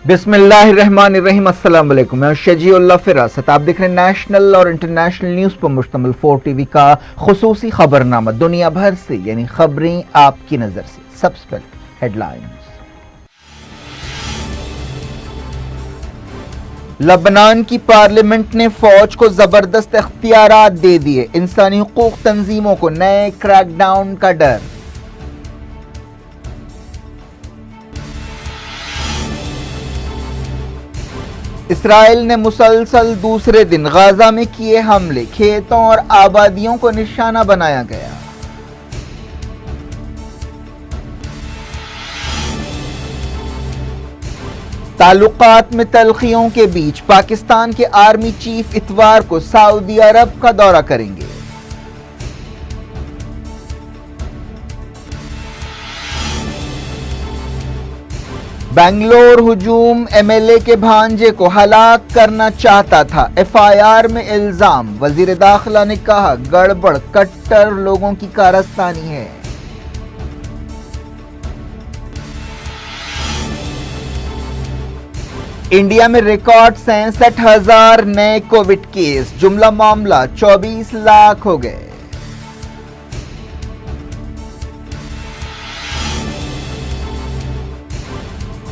बिस्मिल्लाहिर्रहमानिर्रहीम। अस्सलाम वालेकुम। मैं शजीउल्लाह फिरासत। आप देख रहे हैं नेशनल और इंटरनेशनल न्यूज़ पर मुश्तमिल 4 टीवी का खुसूसी खबरनामा, दुनिया भर से यानी खबरें आपकी नज़र से। सबसे पहले हेडलाइंस। लबनान की पार्लियामेंट ने फौज को जबरदस्त इख्तियारात दे दिए, इंसानी हुकूक तंजीमों को नए क्रैकडाउन का डर। इसराइल ने मुसलसल दूसरे दिन गाजा में किए हमले, खेतों और आबादियों को निशाना बनाया गया। ताल्लुकात में तल्खियों के बीच पाकिस्तान के आर्मी चीफ इतवार को सऊदी अरब का दौरा करेंगे। बेंगलोर हुजूम, एमएलए के भांजे को हलाक करना चाहता था, एफआईआर में इल्जाम। वजीर दाखिला ने कहा गड़बड़ कट्टर लोगों की कारस्तानी है। इंडिया में रिकॉर्ड 67,000 नए कोविड केस, जुमला मामला 24 लाख हो गए।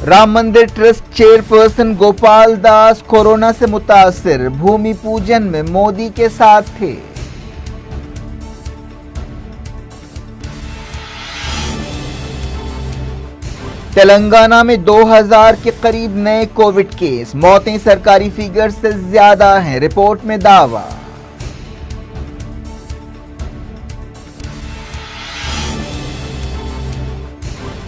राम मंदिर trust chairperson Gopal Das corona से मुतासिर, भूमि पूजन में मोदी के साथ थे। तेलंगाना में 2000 के करीब नए कोविड केस, मौतें सरकारी फिगर से ज्यादा हैं, रिपोर्ट में दावा।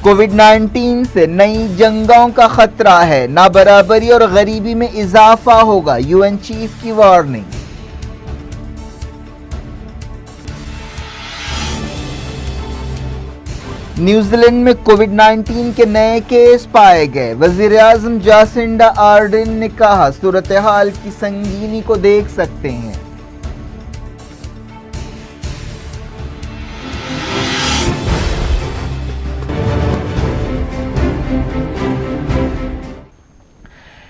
कोविड-19 से नई जंगों का खतरा है, नाबराबरी और गरीबी में इजाफा होगा, यूएन चीफ की वार्निंग। न्यूजीलैंड में कोविड-19 के नए केस पाए गए, वजीर आजम जासिंडा आर्डर्न ने कहा सूरत हाल की संगीनी को देख सकते हैं।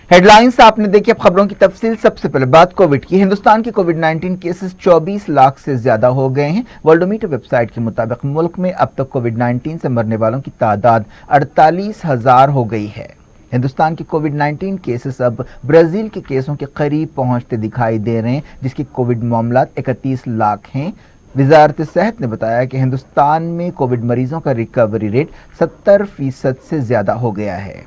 हेडलाइंस आपने देखी, अब खबरों की तफसील। सबसे पहले बात कोविड की। हिंदुस्तान के कोविड-19 केसेस 24 लाख से ज्यादा हो गए हैं। वर्ल्डोमीटर वेबसाइट के मुताबिक मुल्क में अब तक कोविड-19 से मरने वालों की तादाद 48,000 हो गई है। हिंदुस्तान के कोविड-19 केसेस अब ब्राजील के केसों के करीब पहुंचते दिखाई दे रहे हैं, जिसके कोविड मामला 31 लाख हैं। वजारत सेहत ने बताया कि हिंदुस्तान में कोविड मरीजों का रिकवरी रेट 70% से ज्यादा हो गया है।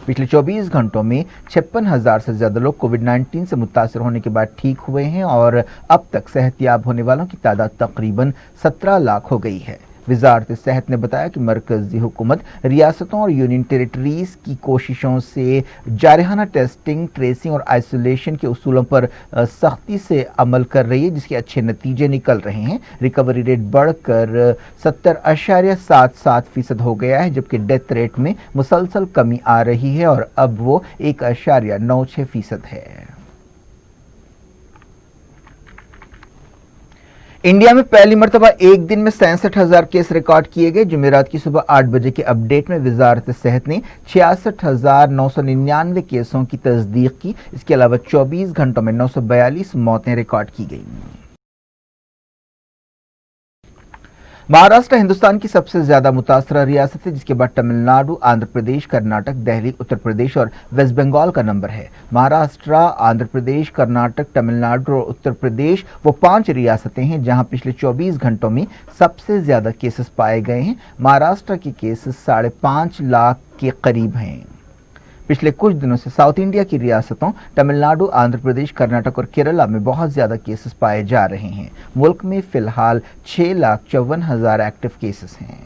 पिछले 24 घंटों में 56,000 से ज्यादा लोग कोविड-19 से मुतासर होने के बाद ठीक हुए हैं और अब तक सेहतियाब होने वालों की तादाद तकरीबन 17 लाख हो गई है। वजारत सेहत ने बताया कि मरकजी हुकूमत रियासतों और यूनियन टेरिटरीज की कोशिशों से जारहाना टेस्टिंग, ट्रेसिंग और आइसोलेशन के उसूलों पर सख्ती से अमल कर रही है, जिसके अच्छे नतीजे निकल रहे हैं। रिकवरी रेट बढ़कर 70.77% हो गया है, जबकि डेथ रेट में मुसलसल कमी आ रही है और अब वो 1.96% है। इंडिया में पहली मरतबा एक दिन में 67,000 केस रिकॉर्ड किए गए। जुमेरात की सुबह 8 बजे के अपडेट में वजारत सेहत ने 66,999 केसों की तस्दीक की। इसके अलावा 24 घंटों में 942 मौतें रिकॉर्ड की गई। महाराष्ट्र हिंदुस्तान की सबसे ज्यादा मुतासरा रियासत है, जिसके बाद तमिलनाडु, आंध्र प्रदेश, कर्नाटक, दिल्ली, उत्तर प्रदेश और वेस्ट बंगाल का नंबर है। महाराष्ट्र, आंध्र प्रदेश, कर्नाटक, तमिलनाडु और उत्तर प्रदेश वो 5 रियासतें हैं जहां पिछले 24 घंटों में सबसे ज्यादा केसेस पाए गए हैं। महाराष्ट्र के केसेस 5.5 लाख के करीब हैं। पिछले कुछ दिनों से साउथ इंडिया की रियासतों तमिलनाडु, आंध्र प्रदेश, कर्नाटक और केरला में बहुत ज्यादा केसेस पाए जा रहे हैं। मुल्क में फिलहाल 6,54,000 एक्टिव केसेस हैं।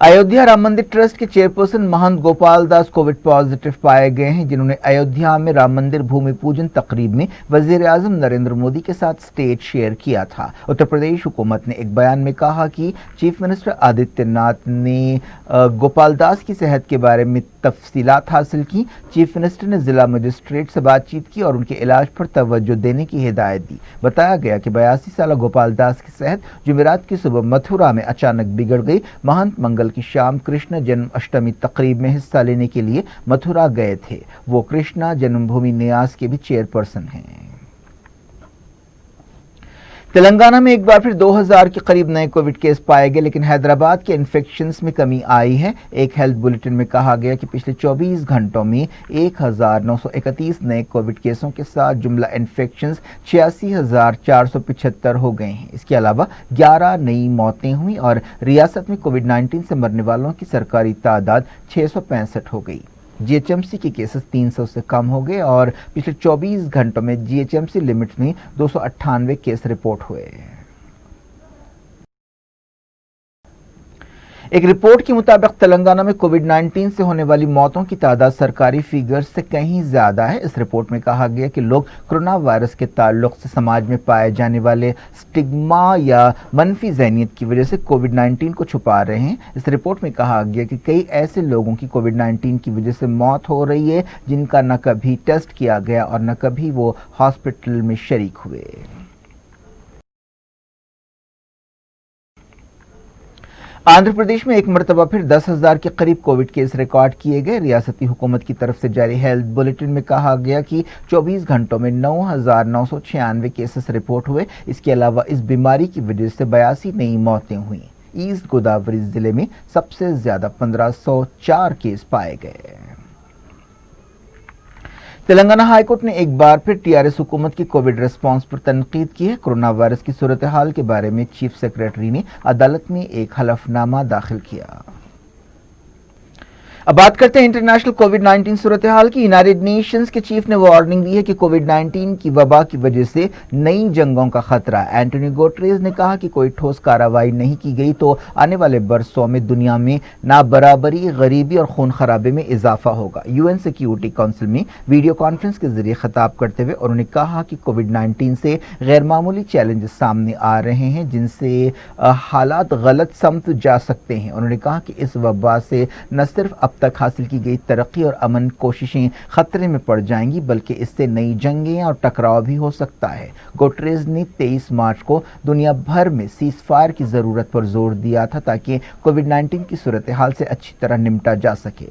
अयोध्या राम मंदिर ट्रस्ट के चेयरपर्सन महंत गोपाल दास कोविड पॉजिटिव पाए गए हैं, जिन्होंने अयोध्या में राम मंदिर भूमि पूजन तकरीब में वजीर आजम नरेंद्र मोदी के साथ स्टेज शेयर किया था। उत्तर प्रदेश हुकूमत ने एक बयान में कहा कि चीफ मिनिस्टर आदित्यनाथ ने गोपाल दास की सेहत के बारे में तफसीलात हासिल की। चीफ मिनिस्टर ने जिला मजिस्ट्रेट से बातचीत की और उनके इलाज पर तवज्जो देने की हिदायत दी। बताया गया कि 82 साल गोपाल दास की सेहत जुमेरात की सुबह मथुरा में अचानक बिगड़ गई। महंत मंगल की शाम कृष्ण जन्माष्टमी तकरीब में हिस्सा लेने के लिए मथुरा गए थे। वो कृष्णा जन्मभूमि न्यास के भी चेयरपर्सन हैं। तेलंगाना में एक बार फिर 2000 के करीब नए कोविड केस पाए गए, लेकिन हैदराबाद के इन्फेक्शंस में कमी आई है। एक हेल्थ बुलेटिन में कहा गया कि पिछले 24 घंटों में 1931 नए कोविड केसों के साथ जुमला इन्फेक्शंस 86,475 हो गए हैं। इसके अलावा 11 नई मौतें हुई और रियासत में कोविड-19 से मरने वालों की सरकारी तादाद 665 हो गई। जीएचएमसी के केसेस 300 से कम हो गए और पिछले 24 घंटों में जीएचएमसी लिमिट्स में 298 केस रिपोर्ट हुए। एक रिपोर्ट के मुताबिक तेलंगाना में कोविड-19 से होने वाली मौतों की तादाद सरकारी फिगर्स से कहीं ज्यादा है। इस रिपोर्ट में कहा गया कि लोग कोरोना वायरस के ताल्लुक से समाज में पाए जाने वाले स्टिग्मा या मनफी ज़हनियत की वजह से कोविड-19 को छुपा रहे हैं। इस रिपोर्ट में कहा गया कि कई ऐसे लोगों की कोविड-19 की वजह से मौत हो रही है जिनका न कभी टेस्ट किया गया और न कभी वो हॉस्पिटल में शरीक हुए। आंध्र प्रदेश में एक मरतबा फिर 10,000 के करीब कोविड केस रिकॉर्ड किए गए। रियासती हुकूमत की तरफ से जारी हेल्थ बुलेटिन में कहा गया कि 24 घंटों में 9,996 केसेस रिपोर्ट हुए। इसके अलावा इस बीमारी की वजह से 82 नई मौतें हुई। ईस्ट गोदावरी जिले में सबसे ज्यादा 1504 केस पाए गए। तेलंगाना हाईकोर्ट ने एक बार फिर टीआरएस हुकूमत की कोविड रिस्पांस पर तनकीद की है। कोरोना वायरस की सूरत हाल के बारे में चीफ सेक्रेटरी ने अदालत में एक हलफनामा दाखिल किया। अब बात करते हैं इंटरनेशनल कोविड-19 सूरत हाल की। यूनाइटेड नेशंस के चीफ ने वार्निंग दी है कि कोविड-19 की वबा की वजह से नई जंगों का खतरा है। एंटोनियो गुटेरेस ने कहा कि कोई ठोस कार्रवाई नहीं की गई तो आने वाले बरसों में दुनिया में नाबराबरी, गरीबी और खून खराबे में इजाफा होगा। यूएन सिक्योरिटी काउंसिल में वीडियो कॉन्फ्रेंस के जरिए खिताब करते हुए उन्होंने कहा कि कोविड-19 से गैर मामूली चैलेंजेस सामने आ रहे हैं जिनसे हालात गलत समत जा सकते हैं। उन्होंने कहा कि इस वबा से न सिर्फ अब तक हासिल की गई तरक्की और अमन कोशिशें खतरे में पड़ जाएंगी बल्कि इससे नई जंगें और टकराव भी हो सकता है। गुटेरेस ने 23 मार्च को दुनिया भर में सीज फायर की जरूरत पर जोर दिया था ताकि कोविड-19 की सूरत हाल से अच्छी तरह निपटा जा सके।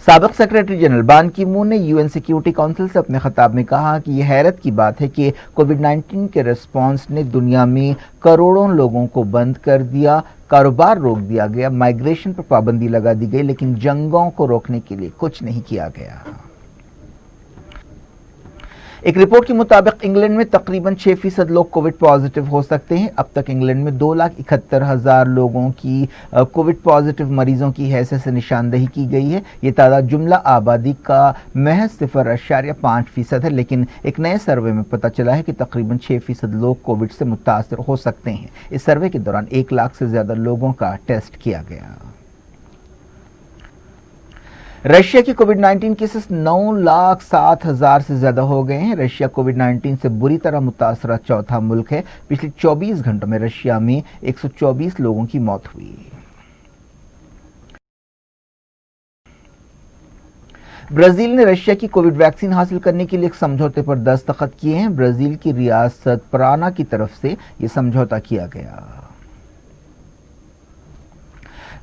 साबिक सेक्रेटरी जनरल बान की मून ने यूएन सिक्योरिटी काउंसिल से अपने खिताब में कहा कि यह हैरत की बात है कि कोविड-19 के रिस्पांस ने दुनिया में करोड़ों लोगों को बंद कर दिया, कारोबार रोक दिया गया, माइग्रेशन पर पाबंदी लगा दी गई, लेकिन जंगों को रोकने के लिए कुछ नहीं किया गया। एक रिपोर्ट के मुताबिक इंग्लैंड में तकरीबन 6% लोग कोविड पॉजिटिव हो सकते हैं। अब तक इंग्लैंड में 2,71,000 लोगों की कोविड पॉजिटिव मरीजों की हैसियत से निशानदही की गई है। ये तादाद जुमला आबादी का महज 0.5% है, लेकिन एक नए सर्वे में पता चला है कि तकरीबन 6% लोग कोविड से मुतासर हो सकते हैं। इस सर्वे के दौरान 1 लाख से ज्यादा लोगों का टेस्ट किया गया। रशिया की कोविड-19 केसेस 9,07,000 से ज्यादा हो गए हैं। रशिया कोविड-19 से बुरी तरह मुतासरा चौथा मुल्क है। पिछले 24 घंटों में रशिया में 124 लोगों की मौत हुई। ब्राजील ने रशिया की कोविड वैक्सीन हासिल करने के लिए एक समझौते पर दस्तखत किए हैं। ब्राजील की रियासत पराना की तरफ से यह समझौता किया गया।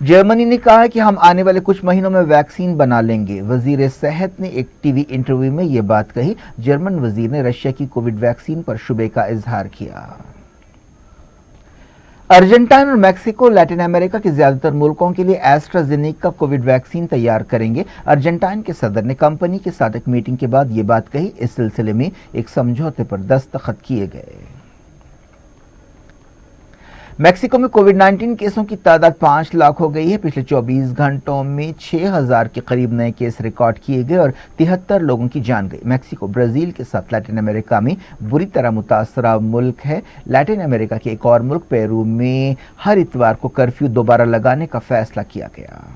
जर्मनी ने कहा है कि हम आने वाले कुछ महीनों में वैक्सीन बना लेंगे। वजीर सेहत ने एक टीवी इंटरव्यू में यह बात कही। जर्मन वजीर ने रशिया की कोविड वैक्सीन पर शुबे का इजहार किया। अर्जेंटाइन और मैक्सिको लैटिन अमेरिका के ज्यादातर मुल्कों के लिए एस्ट्राजेनेका कोविड वैक्सीन तैयार करेंगे। अर्जेंटाइन के सदर ने कंपनी के साथ एक मीटिंग के बाद यह बात कही। इस सिलसिले में एक समझौते पर दस्तखत किए गए। मैक्सिको में कोविड-19 केसों की तादाद 5 लाख हो गई है। पिछले 24 घंटों में 6,000 के करीब नए केस रिकॉर्ड किए गए और 73 लोगों की जान गई। मैक्सिको ब्राजील के साथ लैटिन अमेरिका में बुरी तरह मुतासरा मुल्क है। लैटिन अमेरिका के एक और मुल्क पेरू में हर इतवार को कर्फ्यू दोबारा लगाने का फैसला किया गया।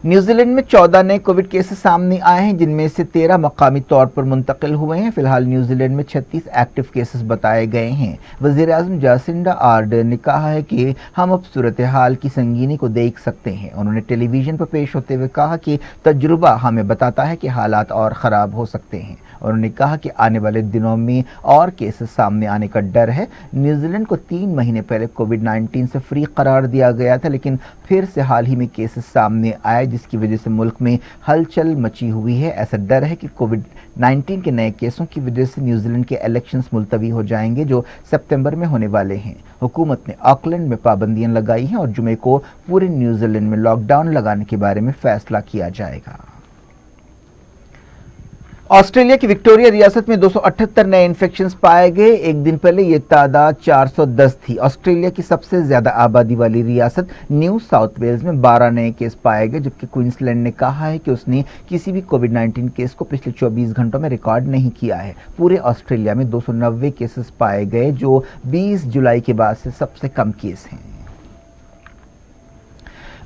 न्यूजीलैंड में 14 नए कोविड केसेस सामने आए हैं, जिनमें से 13 मकामी तौर पर मुंतकिल हुए हैं। फिलहाल न्यूजीलैंड में 36 एक्टिव केसेस बताए गए हैं। वजीर आजम जासिंडा आर्डर्न ने कहा है कि हम अब सूरत हाल की संगीनी को देख सकते हैं। उन्होंने टेलीविजन पर पेश होते हुए कहा कि तजुर्बा हमें बताता है कि हालात और ख़राब हो सकते हैं। उन्होंने कहा कि आने वाले दिनों में और केसेस सामने आने का डर है। न्यूजीलैंड को 3 महीने पहले कोविड-19 से फ्री करार दिया गया था, लेकिन फिर से हाल ही में केसेस सामने आए, जिसकी वजह से मुल्क में हलचल मची हुई है। ऐसा डर है कि कोविड-19 के नए केसों की वजह से न्यूजीलैंड के इलेक्शंस मुलतवी हो जाएंगे, जो सितंबर में होने वाले हैं। हुकूमत ने ऑकलैंड में पाबंदियां लगाई हैं और जुमे को पूरे न्यूजीलैंड में लॉकडाउन लगाने के बारे में फैसला किया जाएगा। ऑस्ट्रेलिया की विक्टोरिया रियासत में 278 नए इन्फेक्शंस पाए गए। एक दिन पहले ये तादाद 410 थी। ऑस्ट्रेलिया की सबसे ज्यादा आबादी वाली रियासत न्यू साउथ वेल्स में 12 नए केस पाए गए, जबकि क्वींसलैंड ने कहा है कि उसने किसी भी कोविड-19 केस को पिछले 24 घंटों में रिकॉर्ड नहीं किया है। पूरे ऑस्ट्रेलिया में 290 केसेस पाए गए, जो 20 जुलाई के बाद से सबसे कम केस हैं।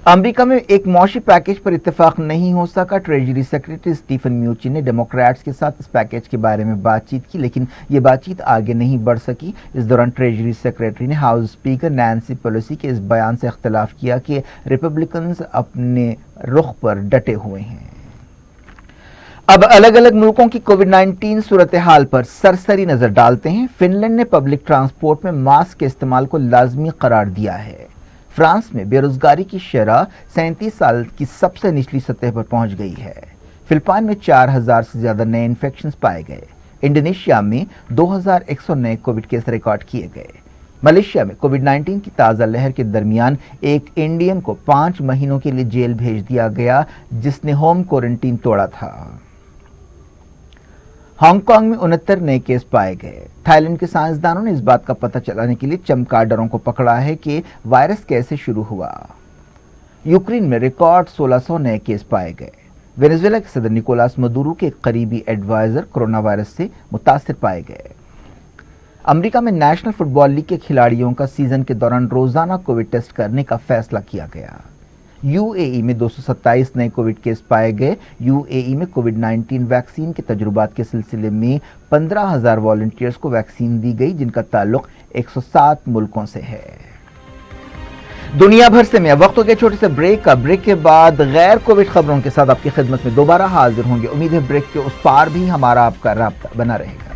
अमेरिका में एक मौशी पैकेज पर इत्तेफाक नहीं हो सका। ट्रेजरी सेक्रेटरी स्टीफन म्यूचिन ने डेमोक्रेट्स के साथ इस पैकेज के बारे में बातचीत की, लेकिन ये बातचीत आगे नहीं बढ़ सकी। इस दौरान ट्रेजरी सेक्रेटरी ने हाउस स्पीकर नैंसी पेलोसी के इस बयान से इख्तिलाफ किया कि रिपब्लिकन्स अपने रुख पर डटे हुए हैं। अब अलग अलग मुल्कों की कोविड-19 सूरत हाल पर सरसरी नजर डालते हैं। फिनलैंड ने पब्लिक ट्रांसपोर्ट में मास्क के इस्तेमाल को लाजमी करार दिया है। फ्रांस में बेरोजगारी की शरह 37 साल की सबसे निचली सतह पर पहुंच गई है। फिलिपाइन में 4,000 से ज्यादा नए इन्फेक्शंस पाए गए। इंडोनेशिया में 2,100 नए कोविड केस रिकॉर्ड किए गए। मलेशिया में कोविड-19 की ताज़ा लहर के दरमियान एक इंडियन को 5 महीनों के लिए जेल भेज दिया गया, जिसने होम क्वारंटीन तोड़ा था। हांगकांग में 69 नए केस पाए गए। थाईलैंड के साइंसदानों ने इस बात का पता चलाने के लिए चमगादड़ों को पकड़ा है कि वायरस कैसे शुरू हुआ। यूक्रेन में रिकॉर्ड 1600 नए केस पाए गए। वेनेजुएला के सदर निकोलास मदुरो के करीबी एडवाइजर कोरोना वायरस से मुतासिर पाए गए। अमेरिका में नेशनल फुटबॉल लीग के खिलाड़ियों का सीजन के दौरान रोजाना कोविड टेस्ट करने का फैसला किया गया। यूएई में 227 नए कोविड केस पाए गए। यूएई में कोविड-19 वैक्सीन के तजुर्बात के सिलसिले में 15,000 वॉलंटियर्स को वैक्सीन दी गई, जिनका ताल्लुक 107 मुल्कों से है। दुनिया भर से मैं वक्त हो गया छोटे से ब्रेक का। ब्रेक के बाद गैर कोविड खबरों के साथ आपकी खिदमत में दोबारा हाजिर होंगे। उम्मीद है ब्रेक के उस पार भी हमारा आपका राब्ता बना रहेगा।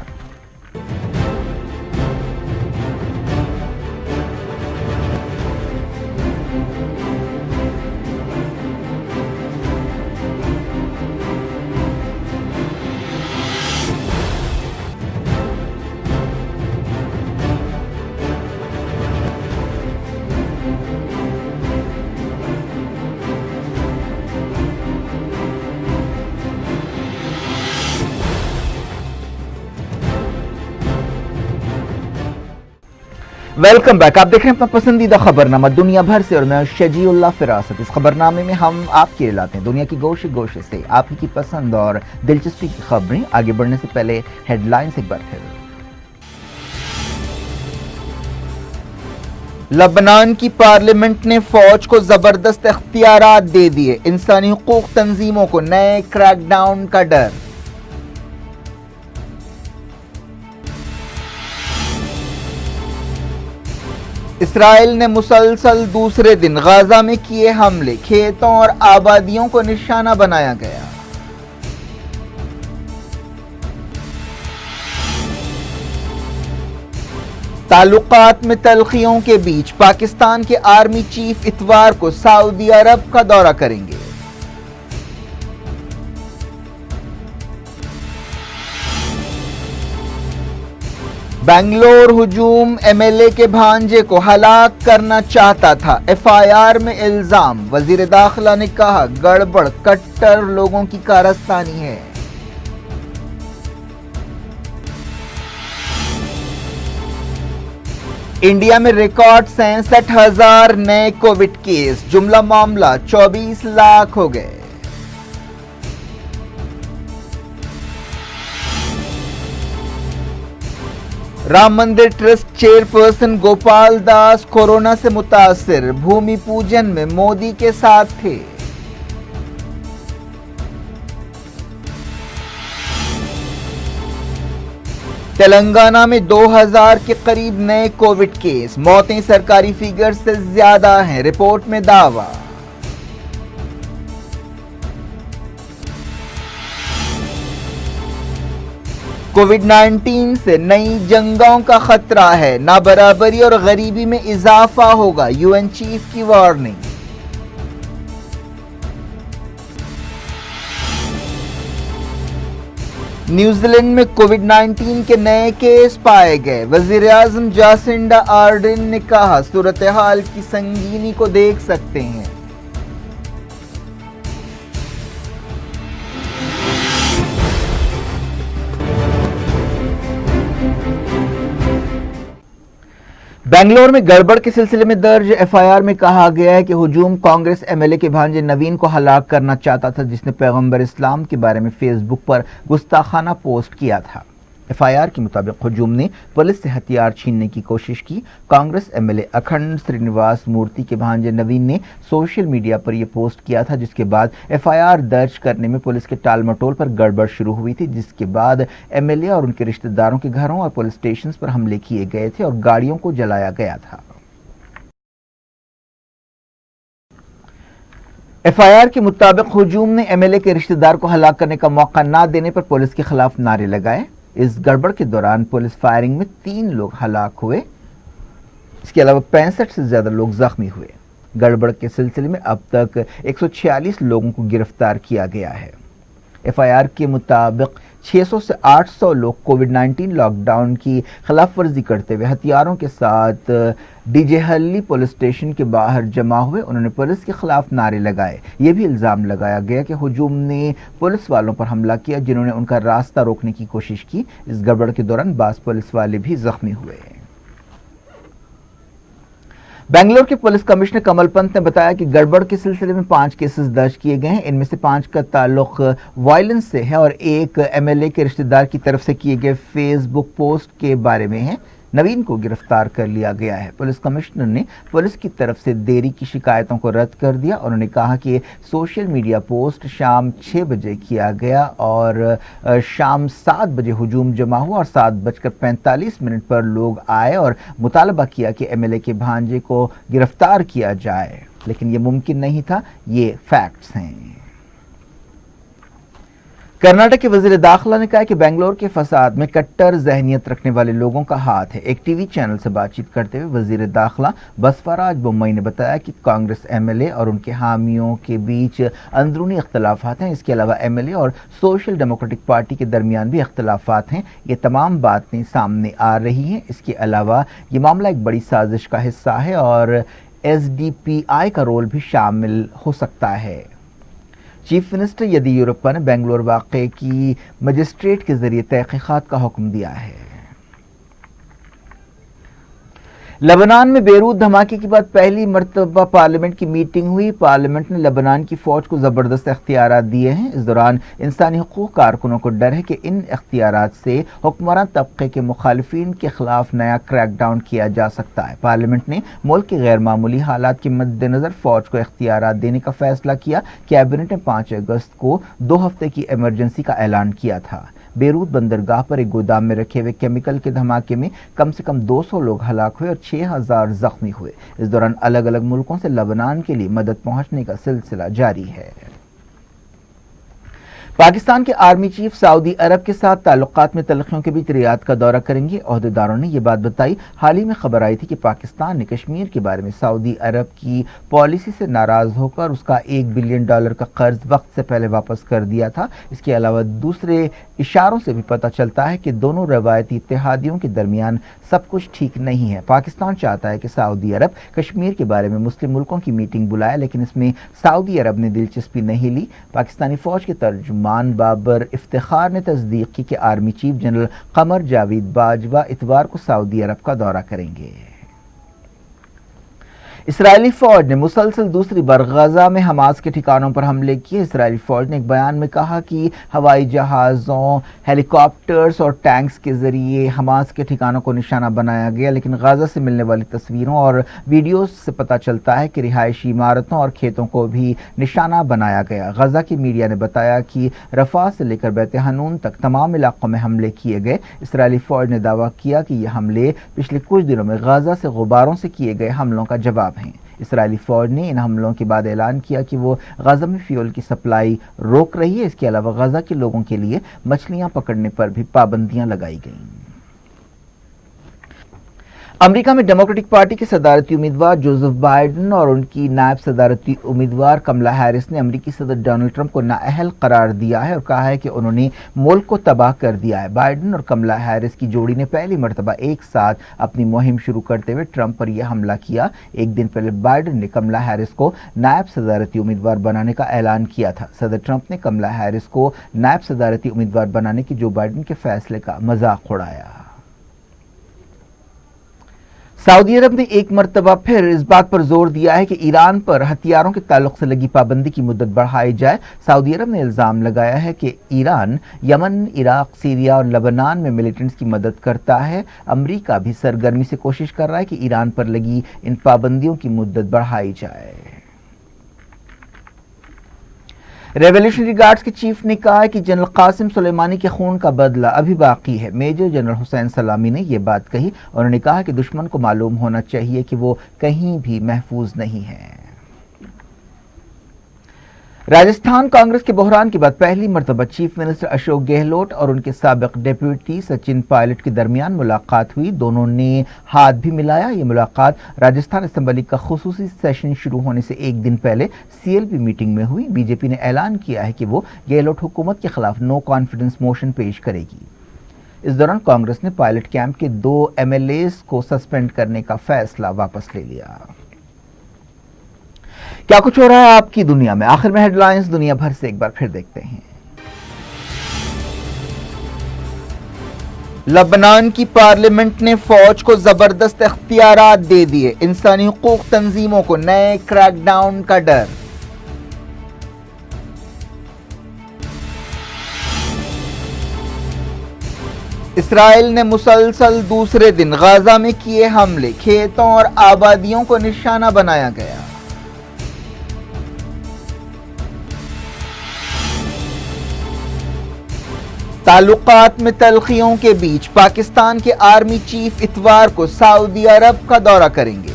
Welcome back. आप देख रहे हैं अपना पसंदीदा खबरनामा दुनिया भर से और मैं शजीउल्लाह फिरासत। इस खबरनामे में हम आपके लिए लाते हैं दुनिया की गोशे गोशे से आप ही की पसंद और दिलचस्पी की खबरें। आगे बढ़ने से पहले हेडलाइंस एक बार फिर। लबनान की पार्लियामेंट ने फौज को जबरदस्त इख्तियारात दे दिए। इंसानी हुकूक तंजीमों को नए क्रैकडाउन का डर। इसराइल ने मुसलसल दूसरे दिन गाजा में किए हमले। खेतों और आबादियों को निशाना बनाया गया। ताल्लुकात में तल्खियों के बीच पाकिस्तान के आर्मी चीफ इतवार को सऊदी अरब का दौरा करेंगे। बेंगलोर हुजूम एमएलए के भांजे को हलाक करना चाहता था। एफआईआर में इल्जाम। वजीर दाखिला ने कहा गड़बड़ कट्टर लोगों की कारस्तानी है। इंडिया में रिकॉर्ड 67,000 नए कोविड केस, जुमला मामला 24 लाख हो गए। राम मंदिर trust chairperson Gopal Das corona से मुतासिर, भूमि पूजन में मोदी के साथ थे। तेलंगाना में 2000 के करीब नए कोविड केस, मौतें सरकारी फिगर से ज्यादा हैं, रिपोर्ट में दावा। कोविड-19 से नई जंगों का खतरा है, नाबराबरी और गरीबी में इजाफा होगा, यूएन चीफ की वार्निंग। न्यूजीलैंड में कोविड-19 के नए केस पाए गए, वजीर आजम जासिंडा आर्डर्न ने कहा सूरत हाल की संगीनी को देख सकते हैं। बेंगलोर में गड़बड़ के सिलसिले में दर्ज एफआईआर में कहा गया है कि हुजूम कांग्रेस एमएलए के भांजे नवीन को हलाक करना चाहता था, जिसने पैगंबर इस्लाम के बारे में फेसबुक पर गुस्ताखाना पोस्ट किया था। एफआईआर के मुताबिक हुजूम ने पुलिस से हथियार छीनने की कोशिश की। कांग्रेस एमएलए अखंड श्रीनिवास मूर्ति के भांजे नवीन ने सोशल मीडिया पर यह पोस्ट किया था, जिसके बाद एफआईआर दर्ज करने में पुलिस के टाल मटोल पर गड़बड़ शुरू हुई थी, जिसके बाद एमएलए और उनके रिश्तेदारों के घरों और पुलिस स्टेशन पर हमले किए गए थे और गाड़ियों को जलाया गया था। एफआईआर के मुताबिक हुजूम ने एमएलए के रिश्तेदार को हलाक करने का मौका न देने पर पुलिस के खिलाफ नारे लगाए। इस गड़बड़ के दौरान पुलिस फायरिंग में 3 लोग हलाक हुए, इसके अलावा 65 से ज्यादा लोग जख्मी हुए। गड़बड़ के सिलसिले में अब तक 146 लोगों को गिरफ्तार किया गया है। एफआईआर के मुताबिक 600 से 800 लोग कोविड-19 लॉकडाउन की खिलाफ वर्जी करते हुए हथियारों के साथ डीजेहल्ली पुलिस स्टेशन के बाहर जमा हुए। उन्होंने पुलिस के खिलाफ नारे लगाए। ये भी इल्जाम लगाया गया कि हुजूम ने पुलिस वालों पर हमला किया, जिन्होंने उनका रास्ता रोकने की कोशिश की। इस गड़बड़ के दौरान बास पुलिस वाले भी जख्मी हुए। बेंगलोर के पुलिस कमिश्नर कमल पंत ने बताया कि गड़बड़ के सिलसिले में 5 केसेस दर्ज किए गए हैं। इनमें से 5 का ताल्लुक वायलेंस से है और एक एमएलए के रिश्तेदार की तरफ से किए गए फेसबुक पोस्ट के बारे में है। नवीन को गिरफ्तार कर लिया गया है। पुलिस कमिश्नर ने पुलिस की तरफ से देरी की शिकायतों को रद्द कर दिया। उन्होंने कहा कि सोशल मीडिया पोस्ट शाम 6 बजे किया गया और शाम 7 बजे हुजूम जमा हुआ और 7:45 पर लोग आए और मुतालबा किया कि एमएलए के भांजे को गिरफ्तार किया जाए, लेकिन ये मुमकिन नहीं था। ये फैक्ट्स हैं। कर्नाटक के वजीर दाखिला ने कहा कि बेंगलोर के फसाद में कट्टर जहनियत रखने वाले लोगों का हाथ है। एक टीवी चैनल से बातचीत करते हुए वजीर दाखिला बसवराज बोम्मई ने बताया कि कांग्रेस एमएलए और उनके हामियों के बीच अंदरूनी इख्तलाफात हैं। इसके अलावा एमएलए और सोशल डेमोक्रेटिक पार्टी के दरमियान भी इख्तलाफात हैं। ये तमाम बातें सामने आ रही हैं। इसके अलावा ये मामला एक बड़ी साजिश का हिस्सा है और एसडीपीआई का रोल भी शामिल हो सकता है। चीफ मिनिस्टर येदियुरप्पा ने बेंगलोर वाक़े की मजिस्ट्रेट के जरिए तहकीकात का हुक्म दिया है। लेबनान में बेरूत धमाके के बाद पहली मरतबा पार्लियामेंट की मीटिंग हुई। पार्लियामेंट ने लेबनान की फौज को जबरदस्त इख्तियारात दिए हैं। इस दौरान इंसानी हुकूक कारकुनों को डर है कि इन इख्तियारात से हुक्मरान तबके के मुखालिफिन के खिलाफ नया क्रैकडाउन किया जा सकता है। पार्लियामेंट ने मुल्क के गैर मामूली हालात के मद्देनजर फौज को इख्तियारात देने का फैसला किया। कैबिनेट ने 5 अगस्त को 2 हफ्ते की इमरजेंसी का ऐलान किया था। बेरूत बंदरगाह पर एक गोदाम में रखे हुए केमिकल के धमाके में कम से कम 200 लोग हलाक हुए और 6000 जख्मी हुए। इस दौरान अलग अलग मुल्कों से लेबनान के लिए मदद पहुंचने का सिलसिला जारी है। पाकिस्तान के आर्मी चीफ सऊदी अरब के साथ ताल्लुकात में तल्खियों के बीच रियाद का दौरा करेंगे। ओहदेदारों ने यह बात बताई। हाल ही में खबर आई थी कि पाकिस्तान ने कश्मीर के बारे में सऊदी अरब की पॉलिसी से नाराज होकर उसका $1 बिलियन का कर्ज वक्त से पहले वापस कर दिया था। इसके अलावा दूसरे इशारों से भी पता चलता है कि दोनों रवायती इत्तेहादियों के दरमियान सब कुछ ठीक नहीं है। पाकिस्तान चाहता है कि सऊदी अरब कश्मीर के बारे में मुस्लिम मुल्कों की मीटिंग बुलाए, लेकिन इसमें सऊदी अरब ने दिलचस्पी नहीं ली। पाकिस्तानी फौज के तर्जुमान बाबर इफ्तिखार ने तस्दीक की कि army chief general Qamar Javed Bajwa इतवार को सऊदी अरब का दौरा करेंगे। اسرائیلی فوج نے مسلسل دوسری بار غزہ میں حماس کے ٹھکانوں پر حملے کیے۔ اسرائیلی فوج نے ایک بیان میں کہا کہ ہوائی جہازوں، ہیلی کاپٹرز اور ٹینکس کے ذریعے حماس کے ٹھکانوں کو نشانہ بنایا گیا، لیکن غزہ سے ملنے والی تصویروں اور ویڈیوز سے پتہ چلتا ہے کہ رہائشی عمارتوں اور کھیتوں کو بھی نشانہ بنایا گیا۔ غزہ کی میڈیا نے بتایا کہ رفح سے لے کر بیت حنون تک تمام علاقوں میں حملے کیے گئے۔ اسرائیلی فوج نے دعویٰ کیا کہ یہ حملے پچھلے کچھ دنوں میں غزہ سے غباروں سے کیے گئے حملوں کا جواب ہیں۔ اسرائیلی فوج نے ان حملوں کے بعد اعلان کیا کہ وہ غزہ میں فیول کی سپلائی روک رہی ہے۔ اس کے علاوہ غزہ کے لوگوں کے لیے مچھلیاں پکڑنے پر بھی پابندیاں لگائی گئیں۔ امریکہ میں ڈیموکریٹک پارٹی کے صدارتی امیدوار جوزف بائیڈن اور ان کی نائب صدارتی امیدوار کملا ہیرس نے امریکی صدر ڈونلڈ ٹرمپ کو نااہل قرار دیا ہے اور کہا ہے کہ انہوں نے ملک کو تباہ کر دیا ہے۔ بائیڈن اور کملا ہیرس کی جوڑی نے پہلی مرتبہ ایک ساتھ اپنی مہم شروع کرتے ہوئے ٹرمپ پر یہ حملہ کیا۔ ایک دن پہلے بائیڈن نے کملا ہیرس کو نائب صدارتی امیدوار بنانے کا اعلان کیا تھا۔ صدر ٹرمپ نے کملا ہیرس کو نائب صدارتی امیدوار بنانے کے جو بائیڈن کے فیصلے کا مذاق اڑایا۔ سعودی عرب نے ایک مرتبہ پھر اس بات پر زور دیا ہے کہ ایران پر ہتھیاروں کے تعلق سے لگی پابندی کی مدت بڑھائی جائے۔ سعودی عرب نے الزام لگایا ہے کہ ایران یمن، عراق، سیریا اور لبنان میں ملیٹنٹس کی مدد کرتا ہے۔ امریکہ بھی سرگرمی سے کوشش کر رہا ہے کہ ایران پر لگی ان پابندیوں کی مدت بڑھائی جائے۔ ریولیوشنری گارڈز کے چیف نے کہا ہے کہ جنرل قاسم سلیمانی کے خون کا بدلہ ابھی باقی ہے۔ میجر جنرل حسین سلامی نے یہ بات کہی۔ انہوں نے کہا کہ دشمن کو معلوم ہونا چاہیے کہ وہ کہیں بھی محفوظ نہیں ہے۔ راجستھان کانگریس کے بحران کے بعد پہلی مرتبہ چیف منسٹر اشوک گہلوٹ اور ان کے سابق ڈیپٹی سچن پائلٹ کے درمیان ملاقات ہوئی۔ دونوں نے ہاتھ بھی ملایا۔ یہ ملاقات راجستھان اسمبلی کا خصوصی سیشن شروع ہونے سے ایک دن پہلے سی ایل پی میٹنگ میں ہوئی۔ بی جے پی نے اعلان کیا ہے کہ وہ گہلوٹ حکومت کے خلاف نو کانفیڈنس موشن پیش کرے گی۔ اس دوران کانگریس نے پائلٹ کیمپ کے 2 MLAs کو سسپینڈ کرنے کا فیصلہ واپس لے لیا۔ کیا کچھ ہو رہا ہے آپ کی دنیا میں؟ آخر میں ہیڈ لائنز دنیا بھر سے ایک بار پھر دیکھتے ہیں۔ لبنان کی پارلیمنٹ نے فوج کو زبردست اختیارات دے دیے، انسانی حقوق تنظیموں کو نئے کریک ڈاؤن کا ڈر۔ اسرائیل نے مسلسل دوسرے دن غزہ میں کیے حملے، کھیتوں اور آبادیوں کو نشانہ بنایا گیا۔ تعلقات میں تلخیوں کے بیچ پاکستان کے آرمی چیف اتوار کو سعودی عرب کا دورہ کریں گے۔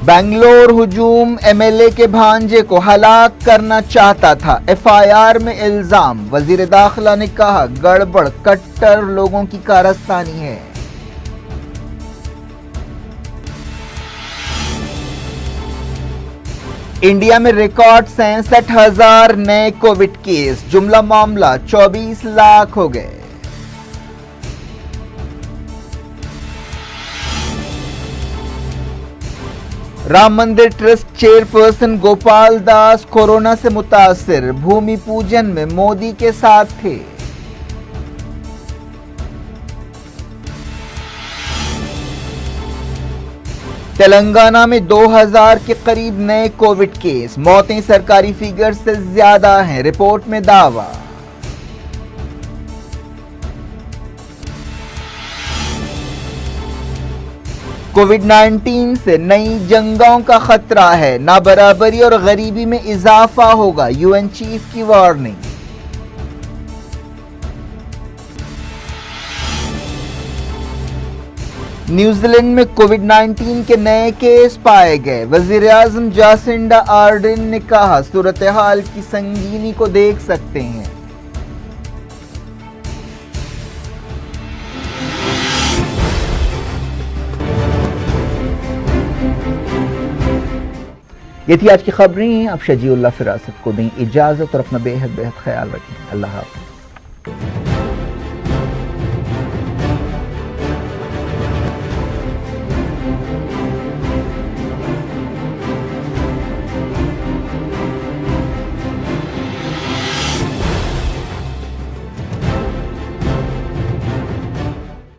بنگلور ہجوم MLA کے بھانجے کو ہلاک کرنا چاہتا تھا، FIR میں الزام۔ وزیر داخلہ نے کہا گڑبڑ کٹر لوگوں کی کارستانی ہے۔ انڈیا میں ریکارڈ 67,000 نئے کووڈ کیس، جملہ معاملہ 24 لاکھ ہو گئے۔ Ram Mandir trust chairperson Gopal Das corona سے متاثر، بھومی پوجن میں مودی کے ساتھ تھے۔ تلنگانہ میں 2000 کے قریب نئے کووڈ کیس، موتیں سرکاری فیگر سے زیادہ ہیں، رپورٹ میں دعویٰ۔ کووڈ-19 سے نئی جنگوں کا خطرہ ہے، نابرابری اور غریبی میں اضافہ ہوگا، UN چیف کی وارننگ۔ نیوزی لینڈ میں کووڈ-19 کے نئے کیس پائے گئے، وزیر اعظم جاسنڈا آرڈن نے کہا صورتحال کی سنگینی کو دیکھ سکتے ہیں۔ یہ تھی آج کی خبریں۔ اب شجیع اللہ فراست کو دیں اجازت اور اپنا بے حد خیال رکھیں۔ اللہ حافظ۔